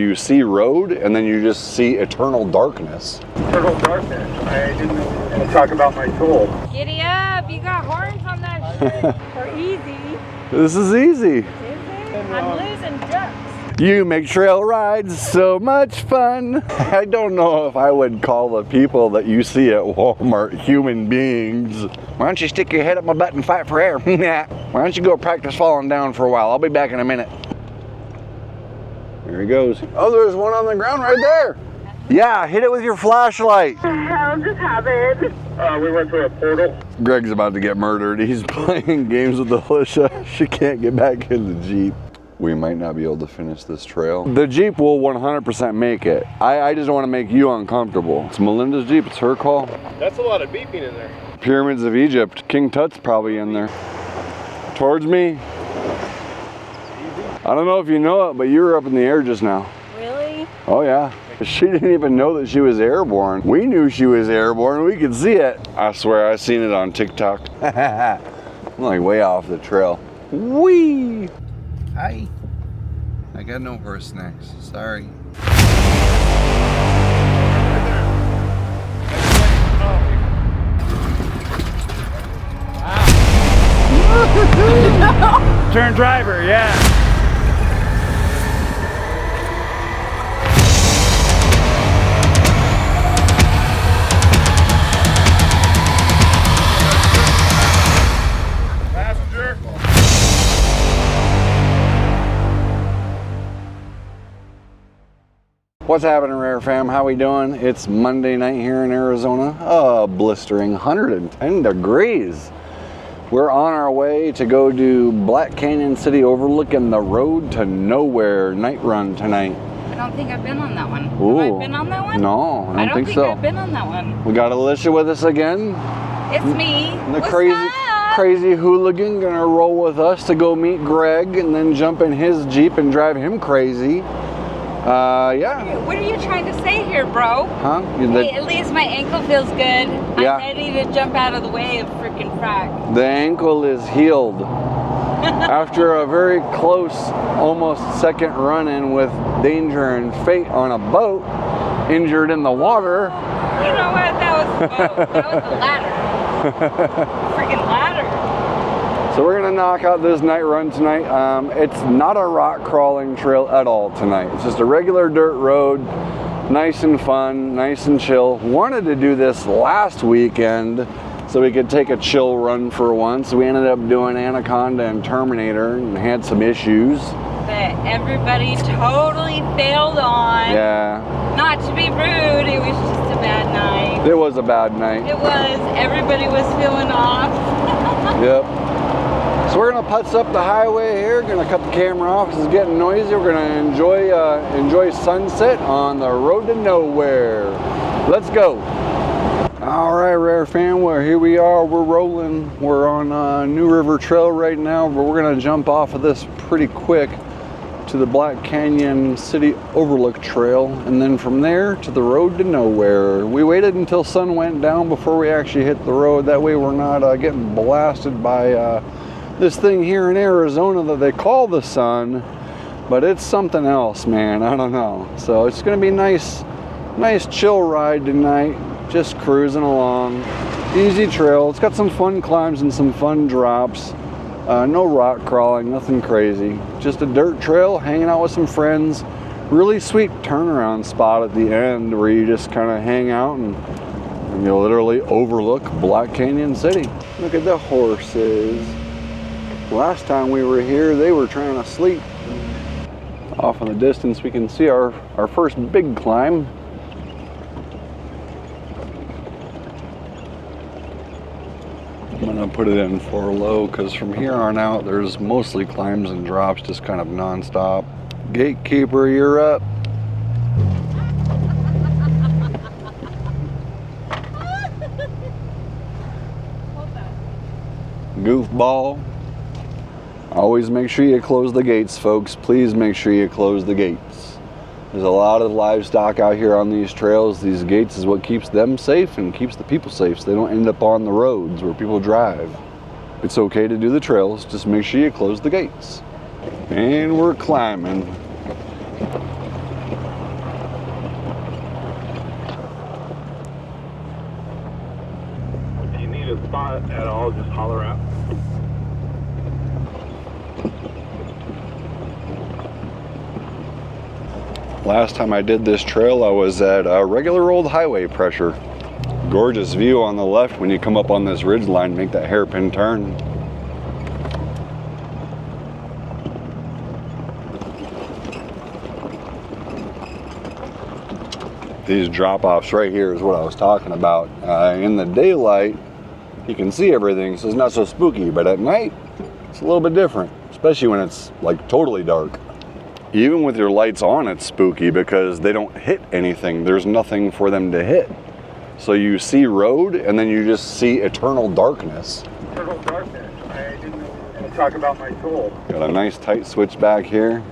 You see road, and then you just see eternal darkness. Eternal darkness. I didn't know we were going to talk about my tool. Giddy up, you got horns on that shit. For easy. This is easy. Is it? I'm losing ducks. You make trail rides so much fun. I don't know if I would call the people that you see at Walmart human beings. Why don't you stick your head up my butt and fight for air? Why don't you go practice falling down for a while? I'll be back in a minute. There he goes. Oh, there's one on the ground right there. Yeah, hit it with your flashlight. I'll just have it. We went through a portal. Greg's about to get murdered. He's playing games with Alicia. She can't get back in the Jeep. We might not be able to finish this trail. The Jeep will 100% make it. I just don't want to make you uncomfortable. It's Melinda's Jeep, it's her call. That's a lot of beeping in there. Pyramids of Egypt. King Tut's probably in there. Towards me. I don't know if you know it, but you were up in the air just now. Really? Oh yeah. She didn't even know that she was airborne. We knew she was airborne. We could see it. I swear, I seen it on TikTok. I'm like way off the trail. Whee! Hi. I got no horse snacks. Sorry. Wow. Turn driver, yeah. What's happening, Rare Fam? How we doing? It's Monday night here in Arizona. Blistering 110 degrees. We're on our way to go do Black Canyon City Overlook and the Road to Nowhere night run tonight. I don't think I've been on that one. Ooh. Have I been on that one? No, I don't think so. I've been on that one. We got Alicia with us again. It's me. The What's crazy hooligan gonna roll with us to go meet Greg and then jump in his Jeep and drive him crazy. Yeah. What are you trying to say here, bro? Huh? Hey, at least my ankle feels good. Yeah. I'm ready to jump out of the way of freaking frack. The ankle is healed. After a very close, almost second run-in with danger and fate on a boat, injured in the water. You know what? That was the boat. That was the ladder. Freaking ladder. So we're gonna knock out this night run tonight. It's not a rock crawling trail at all tonight. It's just a regular dirt road, nice and fun, nice and chill. Wanted to do this last weekend so we could take a chill run for once. We ended up doing Anaconda and Terminator and had some issues. That everybody totally failed on. Yeah. Not to be rude, it was just a bad night. It was a bad night. It was. Everybody was feeling off. Yep. So we're gonna putz up the highway here, gonna cut the camera off because it's getting noisy. We're gonna enjoy sunset on the road to nowhere. Let's go. All right, Rare Fam, well, here we are, we're rolling. We're on New River Trail right now, but we're gonna jump off of this pretty quick to the Black Canyon City Overlook Trail, and then from there to the road to nowhere. We waited until sun went down before we actually hit the road. That way we're not getting blasted by this thing here in Arizona that they call the sun, but it's something else, man. I don't know. So it's gonna be nice chill ride tonight, just cruising along. Easy trail. It's got some fun climbs and some fun drops. No rock crawling, nothing crazy. Just a dirt trail, hanging out with some friends. Really sweet turnaround spot at the end where you just kind of hang out and you literally overlook Black Canyon City. Look at the horses. Last time we were here, they were trying to sleep. Off in the distance, we can see our first big climb. I'm gonna put it in for low because from here on out, there's mostly climbs and drops, just kind of non-stop. Gatekeeper, you're up. Goofball. Always make sure you close the gates, folks. Please make sure you close the gates. There's a lot of livestock out here on these trails. These gates is what keeps them safe and keeps the people safe so they don't end up on the roads where people drive. It's okay to do the trails, just make sure you close the gates. And we're climbing. spot at all, just holler out. Last time I did this trail, I was at a regular old highway pressure. Gorgeous view on the left when you come up on this ridge line, make that hairpin turn. These drop-offs right here is what I was talking about. In the daylight, you can see everything, so it's not so spooky, but at night, it's a little bit different, especially when it's like totally dark. Even with your lights on, it's spooky because they don't hit anything. There's nothing for them to hit. So you see road, and then you just see eternal darkness. Eternal darkness. I didn't know we were going to talk about my tool. Got a nice tight switch back here.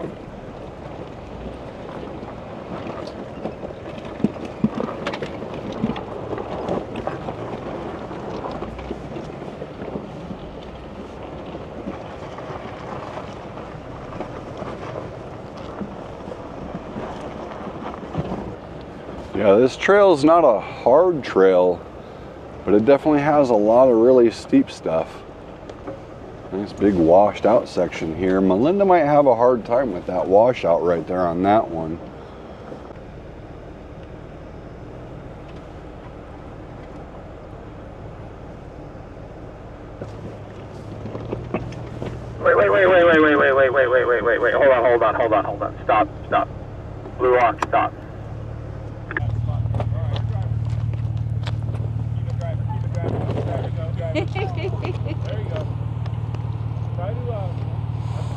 Yeah, this trail is not a hard trail, but it definitely has a lot of really steep stuff. Nice big washed out section here. Melinda might have a hard time with that washout right there on that one. Wait. Hold on. Stop. Blue Rock, stop.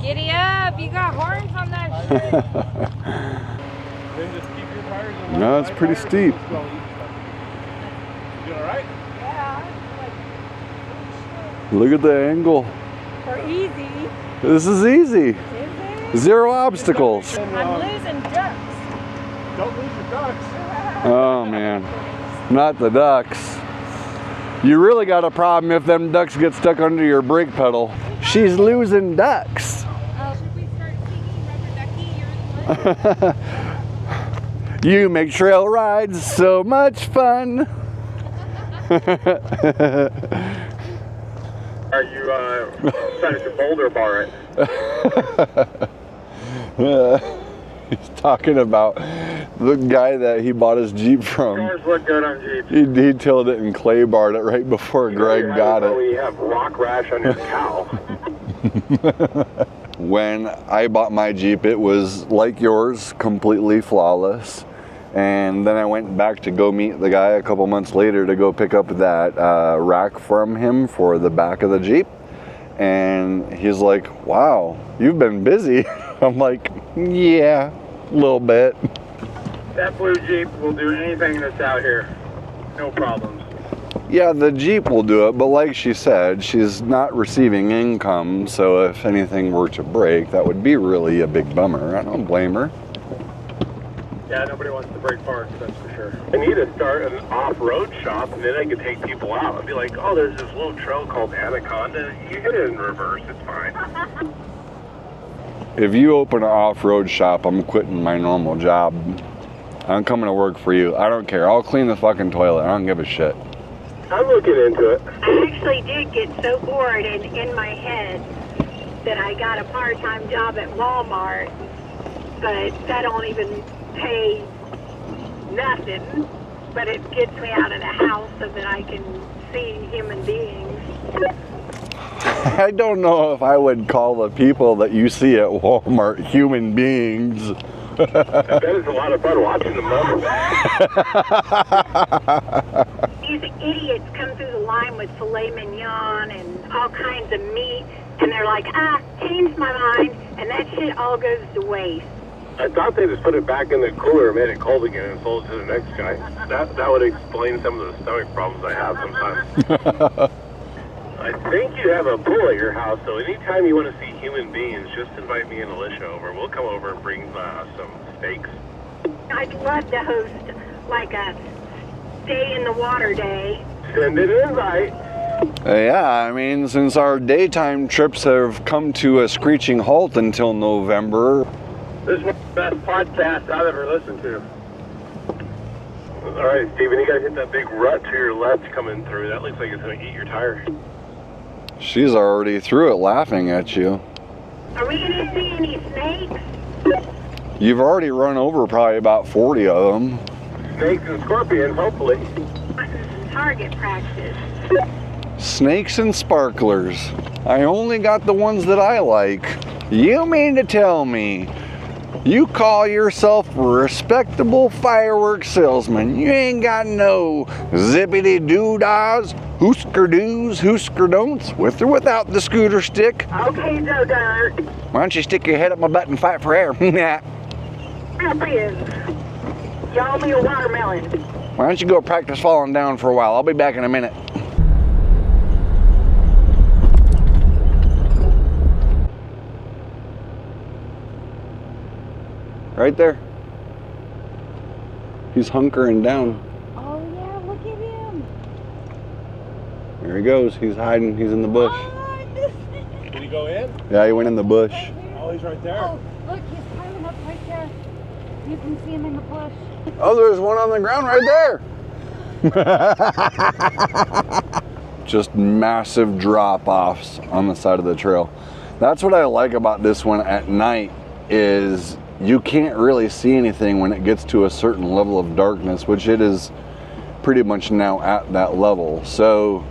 Giddy up, you got horns on that shit. Then just keep your tires in No, it's pretty steep. You doing alright? Yeah, Look at the angle. for easy. This is easy. Is it? Zero obstacles. I'm losing ducks. Don't lose your ducks. Oh man, not the ducks. You really got a problem if them ducks get stuck under your brake pedal. She's losing ducks. Oh, should we start singing Rubber Ducky? You're the one. You make trail rides so much fun. Are you trying to boulder bar it? He's talking about the guy that he bought his Jeep from. Cars look good on Jeeps. He detailed it and clay barred it right before Greg got it. You have rock rash on your cow. When I bought my Jeep, it was like yours, completely flawless. And then I went back to go meet the guy a couple months later to go pick up that rack from him for the back of the Jeep. And he's like, wow, you've been busy. I'm like, yeah, a little bit. That blue Jeep will do anything that's out here. No problems. Yeah, the Jeep will do it, but like she said, she's not receiving income, so if anything were to break, that would be really a big bummer. I don't blame her. Yeah, nobody wants to break parts, that's for sure. I need to start an off-road shop, and then I can take people out. I'd be like, oh, there's this little trail called Anaconda. You hit it in reverse, it's fine. If you open an off-road shop, I'm quitting my normal job. I'm coming to work for you. I don't care. I'll clean the fucking toilet. I don't give a shit. I'm looking into it. I actually did get so bored and in my head that I got a part-time job at Walmart, but that don't even pay nothing, but it gets me out of the house so that I can see human beings. I don't know if I would call the people that you see at Walmart human beings. I bet it's a lot of fun watching them move. These idiots come through the line with filet mignon and all kinds of meat, and they're like, changed my mind, and that shit all goes to waste. I thought they just put it back in the cooler and made it cold again and sold it to the next guy. That would explain some of the stomach problems I have sometimes. I think you have a pool at your house, so anytime you want to see human beings, just invite me and Alicia over. We'll come over and bring some steaks. I'd love to host like a stay in the water day. Send an invite. Yeah, I mean, since our daytime trips have come to a screeching halt until November. This is one of the best podcasts I've ever listened to. All right, Steven, you gotta hit that big rut to your left coming through. That looks like it's gonna eat your tire. She's already through it laughing at you. Are we gonna see any snakes? You've already run over probably about 40 of them. Snakes and scorpions, hopefully. Target practice. Snakes and sparklers. I only got the ones that I like. You mean to tell me you call yourself a respectable fireworks salesman? You ain't got no zippity doo-dahs, hoosker-doos, hoosker-don'ts, with or without the scooter stick? Okay, Joe Dirt. Why don't you stick your head up my butt and fight for air? Nah. Y'all me a watermelon. Why don't you go practice falling down for a while? I'll be back in a minute. Right there. He's hunkering down. Oh yeah, look at him. There he goes. He's hiding. He's in the bush. Oh, Did he go in? Yeah, he went in the bush. Oh, he's right there. oh, look, he's climbing up right there. You can see him in the bush. Oh, there's one on the ground right there. Just massive drop-offs on the side of the trail. That's what I like about this one at night is you can't really see anything when it gets to a certain level of darkness, which it is pretty much now at that level. So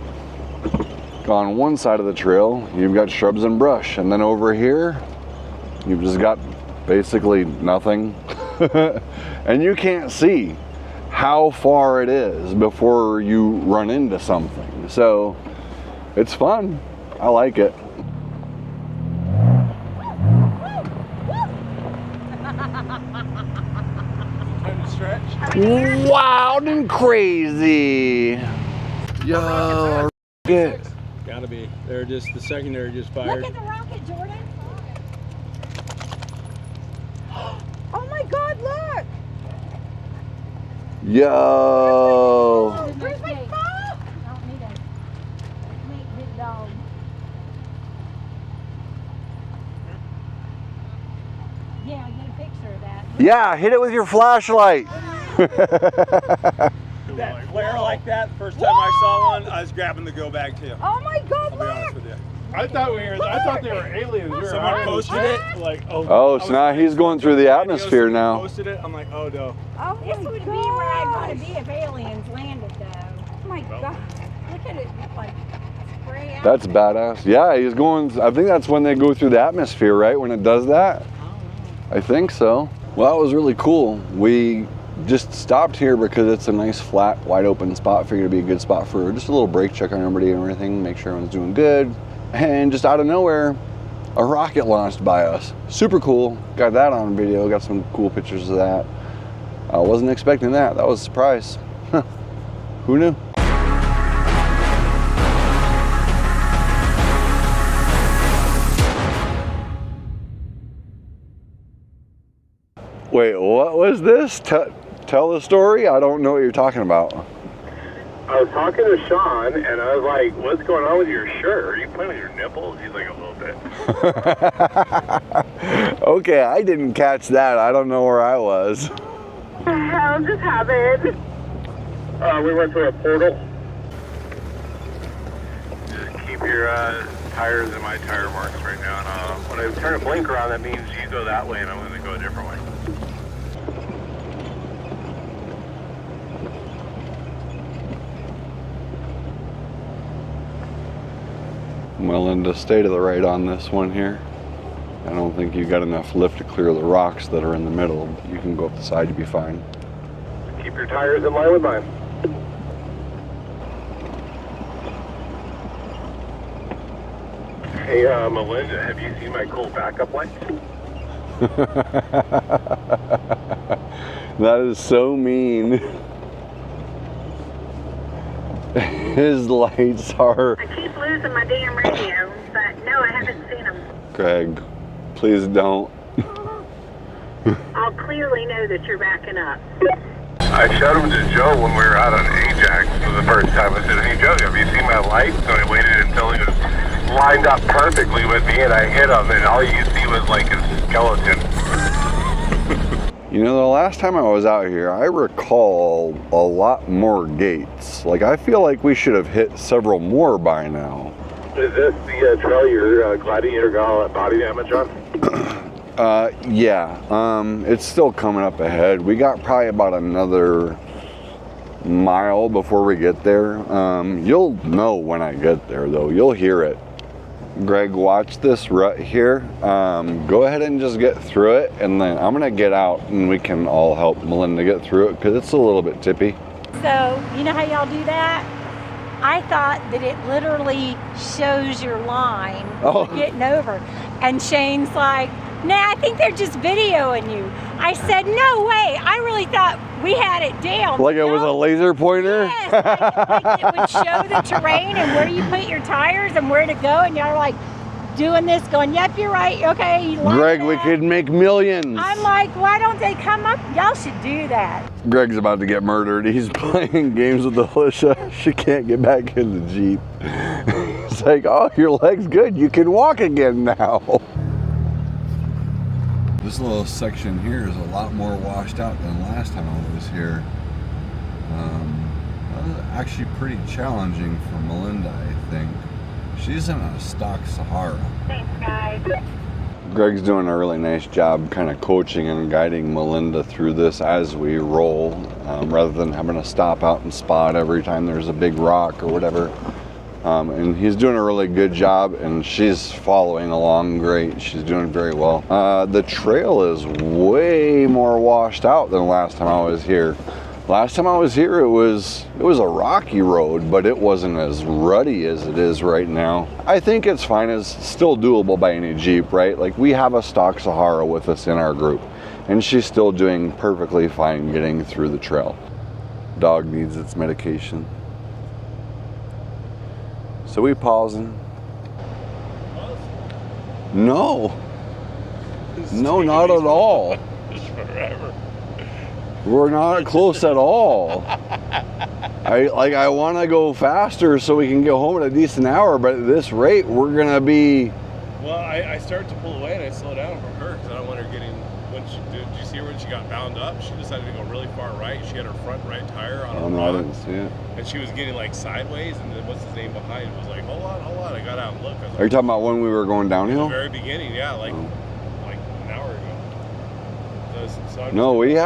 on one side of the trail, you've got shrubs and brush, and then over here, you've just got basically nothing. And you can't see how far it is before you run into something. So it's fun. I like it. Time to stretch. Wild and crazy. Yo, good. Gotta be. They're just, the secondary just fired. Look at the rocket, Jordan. Oh my God, look. Yo. Where's my phone? I don't need a sweet big dog. Yeah, get a picture of that. Yeah, hit it with your flashlight. That flare like that, first time I saw one, I was grabbing the go bag too. Oh my God, I'll be honest look. with you. I thought they were aliens. Someone posted it, like, oh. Oh, so now he's going through the atmosphere now. Posted it, I'm like, oh no. Oh This my would be where I'd want to gosh. be if aliens landed, though. Oh my God. Look at it, like spray out. That's badass. Yeah, he's going, I think that's when they go through the atmosphere, right? When it does that? I think so. Well, that was really cool. We just stopped here because it's a nice, flat, wide open spot. Figured it'd be a good spot for just a little break, check on everybody and everything, make sure everyone's doing good. And just out of nowhere, a rocket launched by us. Super cool. Got that on video. Got some cool pictures of that. I wasn't expecting that. That was a surprise. Who knew? Wait, what was this? Tell the story? I don't know what you're talking about. I was talking to Sean, and I was like, what's going on with your shirt? Are you playing with your nipples? He's like, a little bit. Okay, I didn't catch that. I don't know where I was. What the hell just happened? We went through a portal. Just keep your tires in my tire marks right now. And when I turn a blinker on, that means you go that way, and I'm going to go a different way. Well, and to stay to the right on this one here. I don't think you got enough lift to clear the rocks that are in the middle. You can go up the side, you'll be fine. Keep your tires in line with mine. Hey, Melinda, have you seen my cool backup lights? That is so mean. His lights are... I keep losing my damn radio, but no, I haven't seen them. Greg, please don't. I'll clearly know that you're backing up. I showed them to Joe when we were out on Ajax for the first time. I said, hey, Joe, have you seen my lights? So I waited until he was lined up perfectly with me, and I hit him, and all you see was like his skeleton. You know, the last time I was out here, I recall a lot more gates. Like, I feel like we should have hit several more by now. Is this the trail you're gliding your body damage on? Yeah. It's still coming up ahead. We got probably about another mile before we get there. You'll know when I get there, though. You'll hear it. Greg, watch this rut here. Go ahead and just get through it, and then I'm gonna get out and we can all help Melinda get through it because it's a little bit tippy. So, you know how y'all do that? I thought that it literally shows your line getting over. And Shane's like, nah, I think they're just videoing you. I said, no way. I really thought we had it down. Like it was a laser pointer? Yes, like it would show the terrain and where you put your tires and where to go, and y'all are like doing this, going, yep, you're right, okay. Greg, we could make millions. I'm like, why don't they come up? Y'all should do that. Greg's about to get murdered. He's playing games with Alicia. She can't get back in the Jeep. It's like, oh, your leg's good. You can walk again now. This little section here is a lot more washed out than last time I was here. That was actually pretty challenging for Melinda, I think. She's in a stock Sahara. Thanks, guys. Greg's doing a really nice job kind of coaching and guiding Melinda through this as we roll, rather than having to stop out and spot every time there's a big rock or whatever. And he's doing a really good job, and she's following along great. She's doing very well. The trail is way more washed out than last time I was here. Last time I was here, it was a rocky road, but it wasn't as rutty as it is right now. I think it's fine. It's still doable by any Jeep, right? Like, we have a stock Sahara with us in our group, and she's still doing perfectly fine getting through the trail. Dog needs its medication. So we pausing. No. No, not at all. Forever. We're not close at all. I want to go faster so we can get home at a decent hour, but at this rate, we're gonna be. Well, I started to pull away and I slowed down from her because I don't want her getting. Did you see her when she got bound up? She decided to go really far right. She had her front right tire on. Oh no, I didn't see it. And she was getting like sideways, and then what's his name behind was like, hold on. I got out and looked. I was like, Are you talking about when we were going downhill? At the very beginning, yeah, like an hour ago. No, we're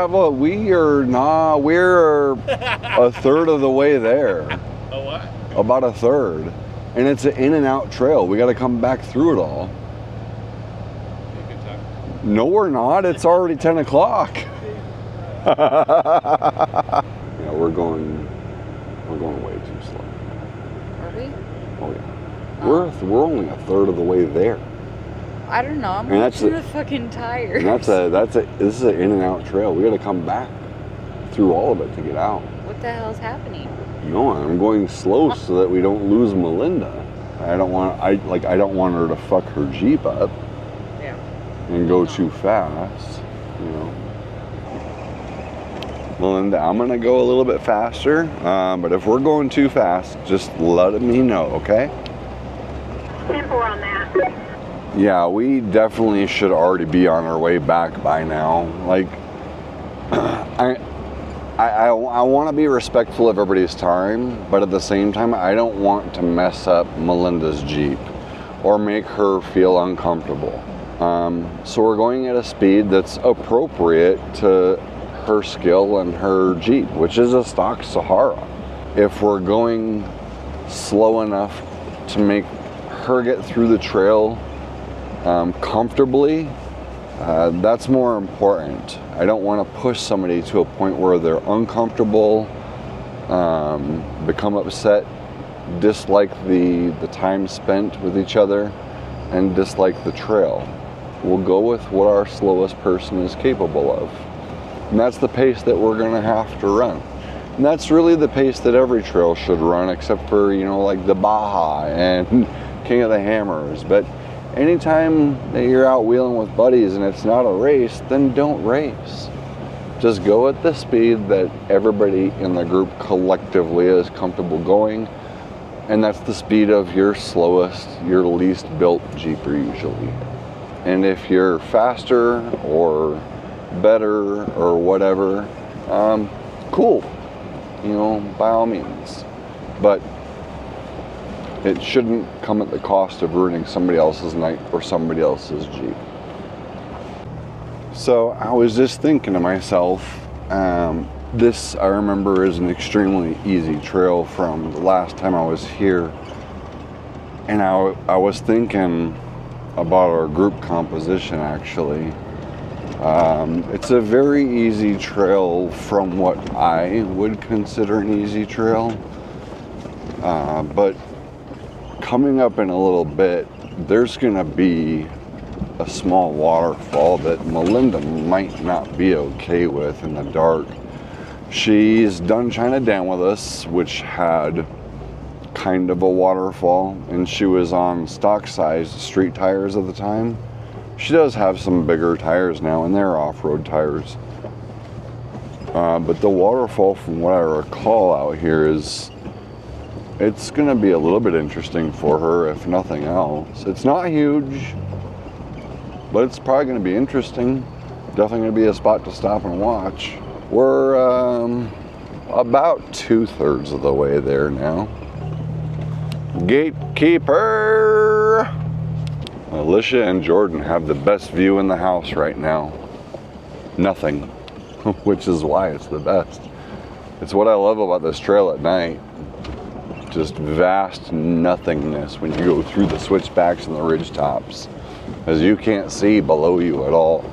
a third of the way there. Oh, what? About a third. And it's an in and out trail. We got to come back through it all. Good time. No, we're not. It's already 10 o'clock. Yeah, we're going way too slow. Are we? Oh yeah. We're only a third of the way there. I don't know. I'm And that's watching a- the fucking tires. And this is an in and out trail. We got to come back through all of it to get out. What the hell's happening? No, I'm going slow so that we don't lose Melinda. I don't want her to fuck her Jeep up. Yeah. And go too fast, you know. Melinda, I'm gonna go a little bit faster, but if we're going too fast, just let me know, okay? 10-4 on that. Yeah, we definitely should already be on our way back by now. Like, I want to be respectful of everybody's time, but at the same time, I don't want to mess up Melinda's Jeep or make her feel uncomfortable. So we're going at a speed that's appropriate to her skill and her Jeep, which is a stock Sahara. If we're going slow enough to make her get through the trail comfortably, that's more important. I don't want to push somebody to a point where they're uncomfortable, become upset, dislike the time spent with each other, and dislike the trail. We'll go with what our slowest person is capable of. And that's the pace that we're going to have to run. And that's really the pace that every trail should run, except for, like the Baja and King of the Hammers. But anytime that you're out wheeling with buddies and it's not a race, then don't race. Just go at the speed that everybody in the group collectively is comfortable going. And that's the speed of your slowest, your least built Jeeper usually. And if you're faster or better or whatever, cool, you know, by all means. But it shouldn't come at the cost of ruining somebody else's night or somebody else's Jeep. So I was just thinking to myself, this I remember is an extremely easy trail from the last time I was here. And I was thinking about our group composition actually. It's a very easy trail from what I would consider an easy trail. But coming up in a little bit, there's gonna be a small waterfall that Melinda might not be okay with in the dark. She's done China Dam with us, which had kind of a waterfall, and she was on stock size street tires at the time. She does have some bigger tires now, and they're off-road tires. But the waterfall, from what I recall out here, it's going to be a little bit interesting for her, if nothing else. It's not huge, but it's probably going to be interesting. Definitely going to be a spot to stop and watch. We're about 2/3 of the way there now. Gatekeeper! Alicia and Jordan have the best view in the house right now. Nothing, which is why it's the best. It's what I love about this trail at night. Just vast nothingness when you go through the switchbacks and the ridge tops, as you can't see below you at all.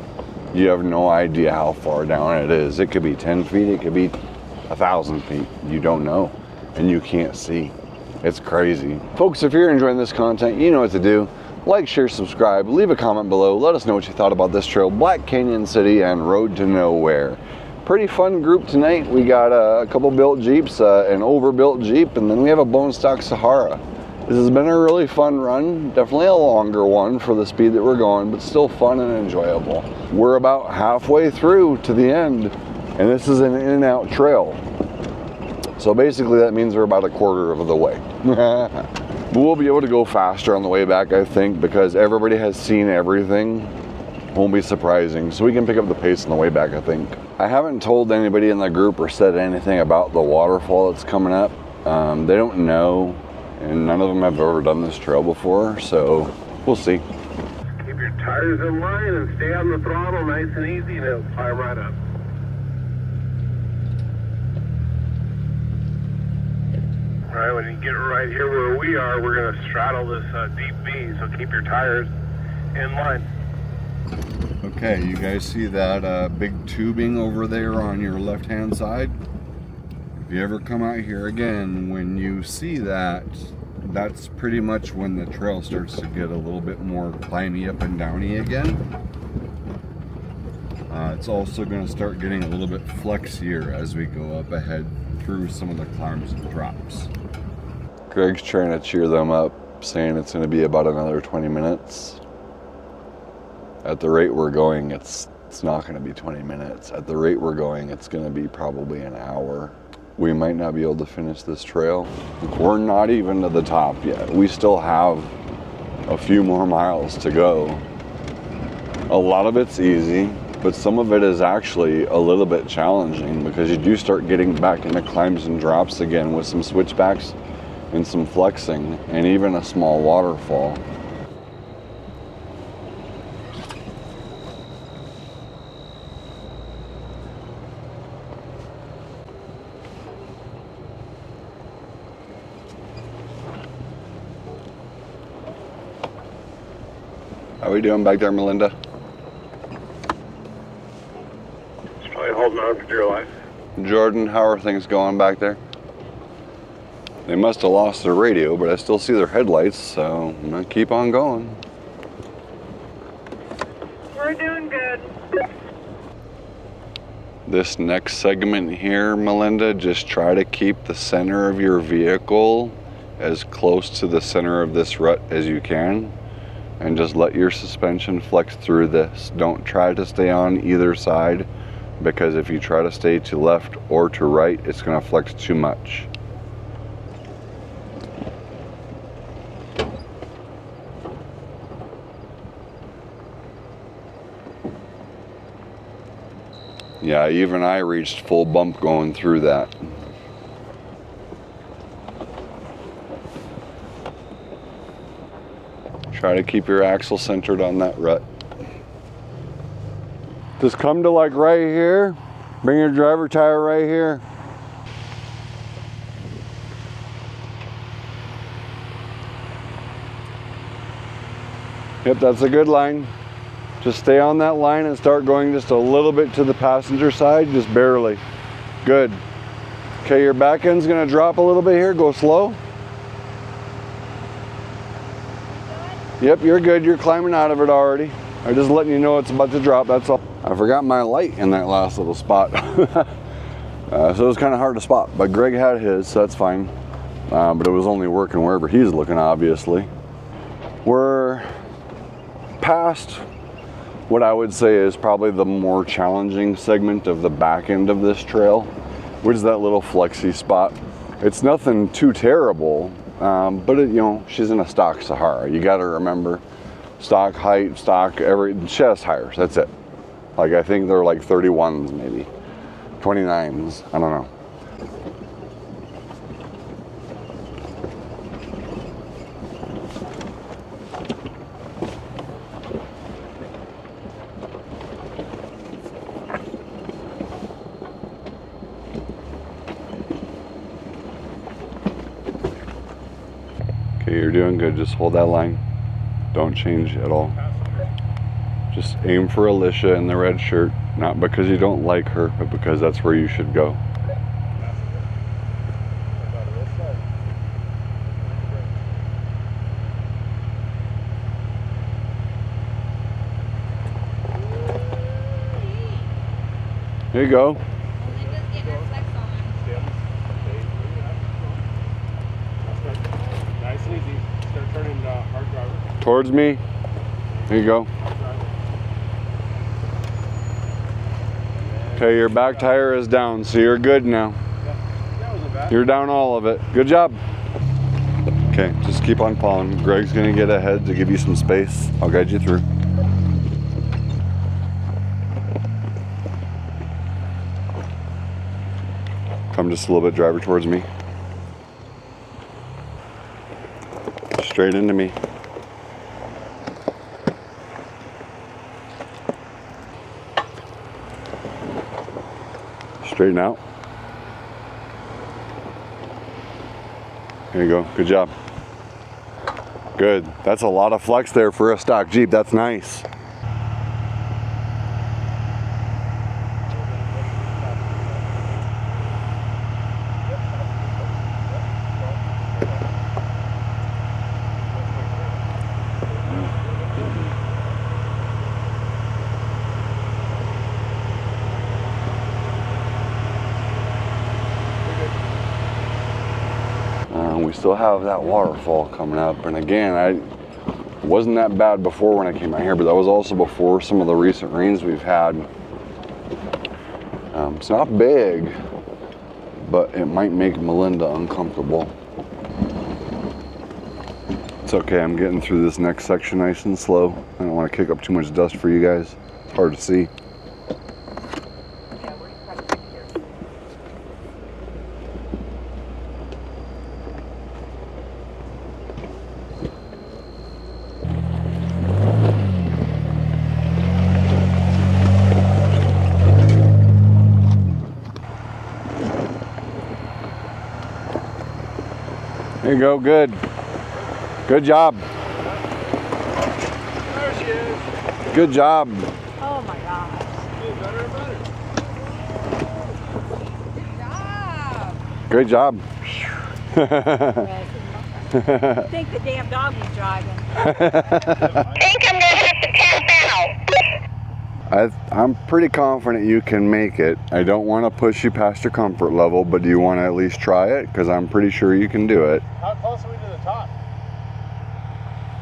You have no idea how far down it is. It could be 10 feet, it could be 1,000 feet. You don't know, and you can't see. It's crazy. Folks, if you're enjoying this content, you know what to do. Like, share, subscribe, leave a comment below. Let us know what you thought about this trail, Black Canyon City and Road to Nowhere. Pretty fun group tonight. We got a couple built Jeeps, an overbuilt Jeep, and then we have a bone stock Sahara. This has been a really fun run. Definitely a longer one for the speed that we're going, but still fun and enjoyable. We're about halfway through to the end, and this is an in and out trail. So basically that means we're about 1/4 of the way. We'll be able to go faster on the way back, I think, because everybody has seen everything. Won't be surprising. So we can pick up the pace on the way back, I think. I haven't told anybody in the group or said anything about the waterfall that's coming up. They don't know, and none of them have ever done this trail before, so we'll see. Keep your tires in line and stay on the throttle nice and easy, and it'll climb right up. All right, when you get right here where we are, we're going to straddle this deep V, so keep your tires in line. Okay, you guys see that big tubing over there on your left-hand side? If you ever come out here again, when you see that, that's pretty much when the trail starts to get a little bit more climby up and downy again. It's also going to start getting a little bit flexier as we go up ahead through some of the climbs and drops. Greg's trying to cheer them up, saying it's going to be about another 20 minutes. At the rate we're going, it's not going to be 20 minutes. At the rate we're going, it's going to be probably an hour. We might not be able to finish this trail. We're not even to the top yet. We still have a few more miles to go. A lot of it's easy, but some of it is actually a little bit challenging because you do start getting back into climbs and drops again with some switchbacks and some flexing and even a small waterfall. How are we doing back there, Melinda? It's probably holding on for dear life. Jordan, how are things going back there? They must have lost their radio, but I still see their headlights, so I'm gonna keep on going. We're doing good. This next segment here, Melinda, just try to keep the center of your vehicle as close to the center of this rut as you can, and just let your suspension flex through this. Don't try to stay on either side, because if you try to stay to left or to right, it's gonna flex too much. Yeah, even I reached full bump going through that. Try to keep your axle centered on that rut. Just come to like right here. Bring your driver tire right here. Yep, that's a good line. Just stay on that line and start going just a little bit to the passenger side, just barely. Good. Okay, your back end's gonna drop a little bit here. Go slow. Yep, you're good. You're climbing out of it already. I'm just letting you know it's about to drop, that's all. I forgot my light in that last little spot. So it was kind of hard to spot, but Greg had his, so that's fine. But it was only working wherever he's looking, obviously. We're past what I would say is probably the more challenging segment of the back end of this trail, which is that little flexi spot. It's nothing too terrible, but it, you know, she's in a stock Sahara. You got to remember, stock height, stock she has tires. That's it. Like I think they're like 31s, maybe 29s. I don't know. Okay, you're doing good. Just hold that line. Don't change at all. Just aim for Alicia in the red shirt. Not because you don't like her, but because that's where you should go. There you go. Nice and easy. Start turning hard driver. Towards me. There you go. Okay, your back tire is down, so you're good now. That wasn't bad. You're down all of it. Good job. Okay, just keep on following. Greg's gonna get ahead to give you some space. I'll guide you through. Come just a little bit, driver, towards me. Straight into me. Straighten out. There you go. Good job. Good. That's a lot of flex there for a stock Jeep. That's nice. We still have that waterfall coming up, and again, it wasn't that bad before when I came out here, but that was also before some of the recent rains we've had. It's not big, but it might make Melinda uncomfortable. It's okay, I'm getting through this next section nice and slow. I don't want to kick up too much dust for you guys. It's hard to see. There you go, good. Good job. There she is. Good job. Oh my gosh. Getting better and better. Good job. Great job. I think the damn dog is driving. Think I'm gonna hit the 10th out. I'm pretty confident you can make it. I don't want to push you past your comfort level, but do you want to at least try it? Because I'm pretty sure you can do it. How close are we to the top?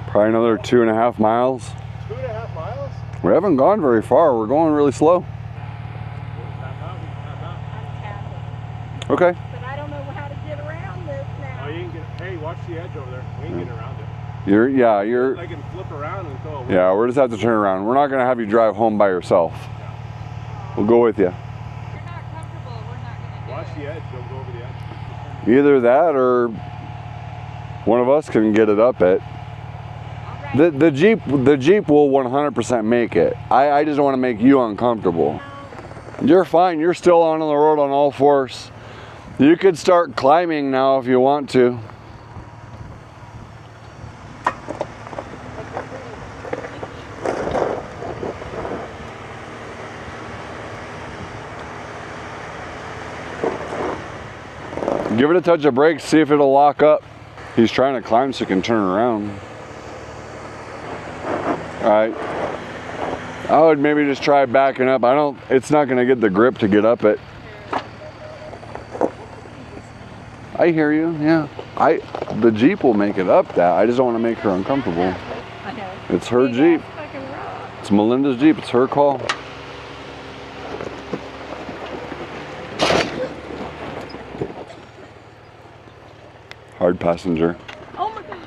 Probably another 2.5 miles. 2.5 miles? We haven't gone very far. We're going really slow. Okay. But I don't know how to get around this now. Oh, you can get. Hey, watch the edge over there. We ain't getting around it. You're. I can flip around and go away. Yeah, we're just have to turn around. We're not gonna have you drive home by yourself. We'll go with you. Watch the edge, don't go over the edge. Either that or one of us can get it up it. The Jeep will 100% make it. I just don't want to make you uncomfortable. You're fine. You're still on the road on all fours. You could start climbing now if you want to. Give it a touch of brakes, see if it'll lock up. He's trying to climb so he can turn around. All right. I would maybe just try backing up. It's not gonna get the grip to get up it. I hear you, yeah. The Jeep will make it up that. I just don't want to make her uncomfortable. I know. It's her Jeep. It's Melinda's Jeep, it's her call. Hard passenger. Oh my God.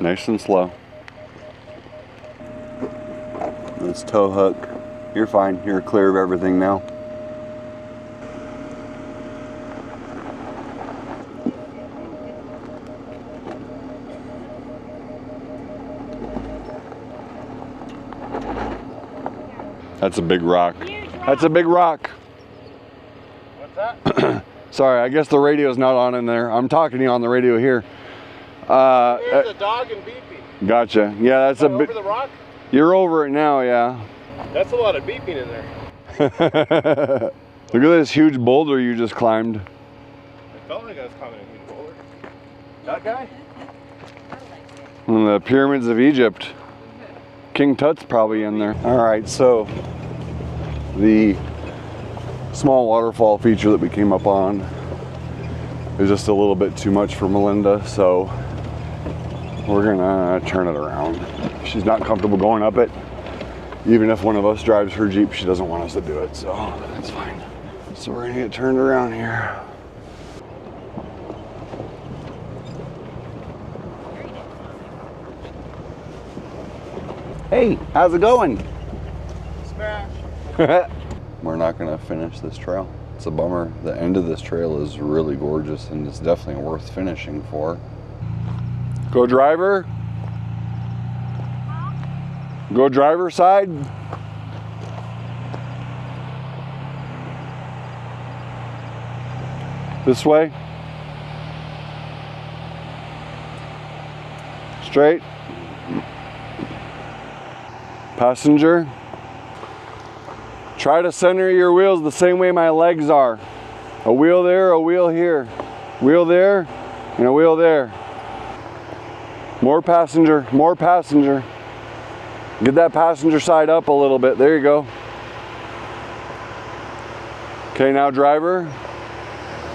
Nice and slow. Let's tow hook. You're fine. You're clear of everything now. That's a big rock. That's a big rock. What's that? Sorry, I guess the radio's not on in there. I'm talking to you on the radio here. There's a dog and beeping. Gotcha. Yeah, that's a bit. Over the rock? You're over it now, yeah. That's a lot of beeping in there. Look at this huge boulder you just climbed. I felt like I was climbing a huge boulder. That guy? One of the pyramids of Egypt. King Tut's probably in there. All right, so the small waterfall feature that we came up on is just a little bit too much for Melinda, so we're gonna turn it around. She's not comfortable going up it. Even if one of us drives her Jeep, she doesn't want us to do it, so that's fine. So we're gonna get turned around here. Hey, how's it going? Smash. We're not gonna finish this trail. It's a bummer. The end of this trail is really gorgeous and it's definitely worth finishing for. Go driver. Go driver side. This way. Straight. Passenger. Try to center your wheels the same way my legs are. A wheel there, a wheel here. Wheel there, and a wheel there. More passenger, more passenger. Get that passenger side up a little bit. There you go. Okay, now driver.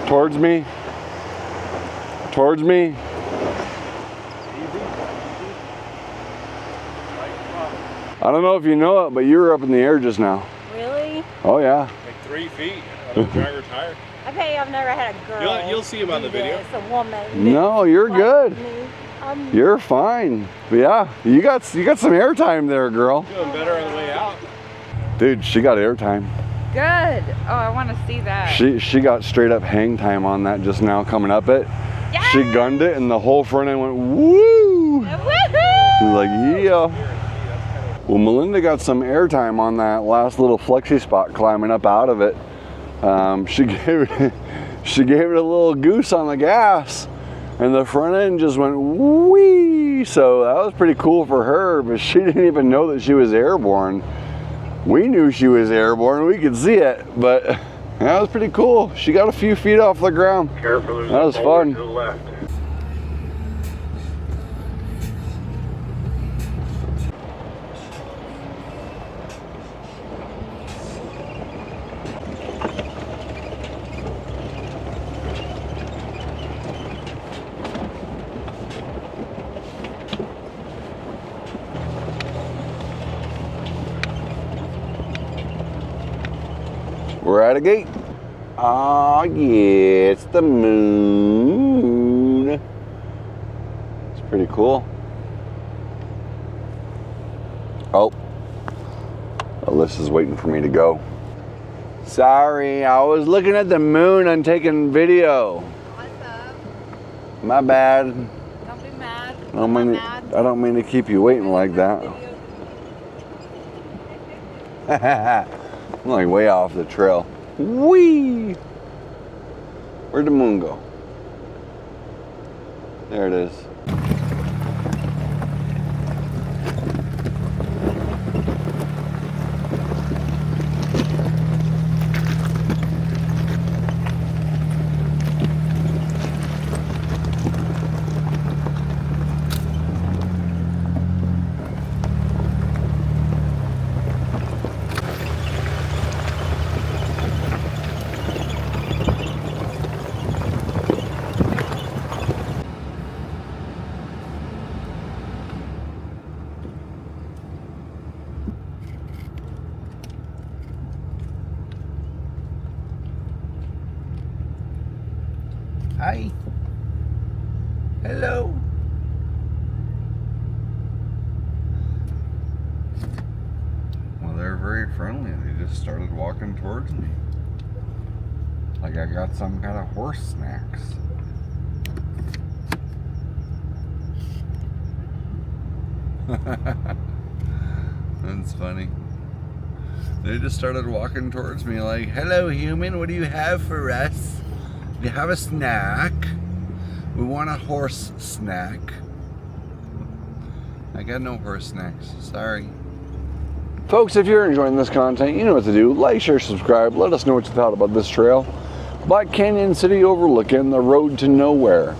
Towards me. Towards me. I don't know if you know it, but you were up in the air just now. Really? Oh yeah. Like 3 feet on the driver's tire. Okay, I've never had a girl. You'll see him on the do video. this, a woman. No, you're like good. me. You're fine. But yeah, you got some airtime there, girl. Doing better on the way out. Dude, she got airtime. Good. Oh, I want to see that. She got straight up hang time on that just now coming up it. Yes! She gunned it and the whole front end went woo. Woohoo! Like yeah. Well, Melinda got some airtime on that last little flexi spot climbing up out of it. She gave it a little goose on the gas, and the front end just went wee. So that was pretty cool for her, but she didn't even know that she was airborne. We knew she was airborne, we could see it, but that was pretty cool. She got a few feet off the ground. Careful, there's That was a boulder fun. to the left. We're at a gate. Oh yeah, it's the moon. It's pretty cool. Oh, Alyssa's waiting for me to go. Sorry, I was looking at the moon and taking video. What's up? My bad. Don't be mad. I don't mean to keep you waiting like that. I'm like way off the trail. Whee! Where'd the moon go? There it is. Hi. Hello. Well, they're very friendly. They just started walking towards me. Like I got some kind of horse snacks. That's funny. They just started walking towards me like, hello human, what do you have for us? You have a snack? We want a horse snack. I got no horse snacks, sorry. Folks, if you're enjoying this content, you know what to do. Like, share, subscribe. Let us know what you thought about this trail. Black Canyon City overlooking the road to nowhere.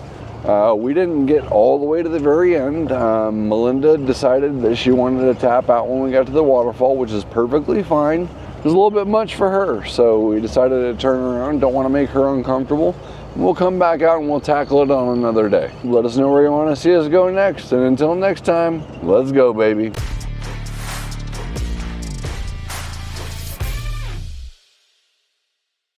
We didn't get all the way to the very end. Melinda decided that she wanted to tap out when we got to the waterfall, which is perfectly fine. It was a little bit much for her, so we decided to turn around. Don't want to make her uncomfortable. We'll come back out and we'll tackle it on another day. Let us know where you want to see us go next, and until next time, let's go, baby.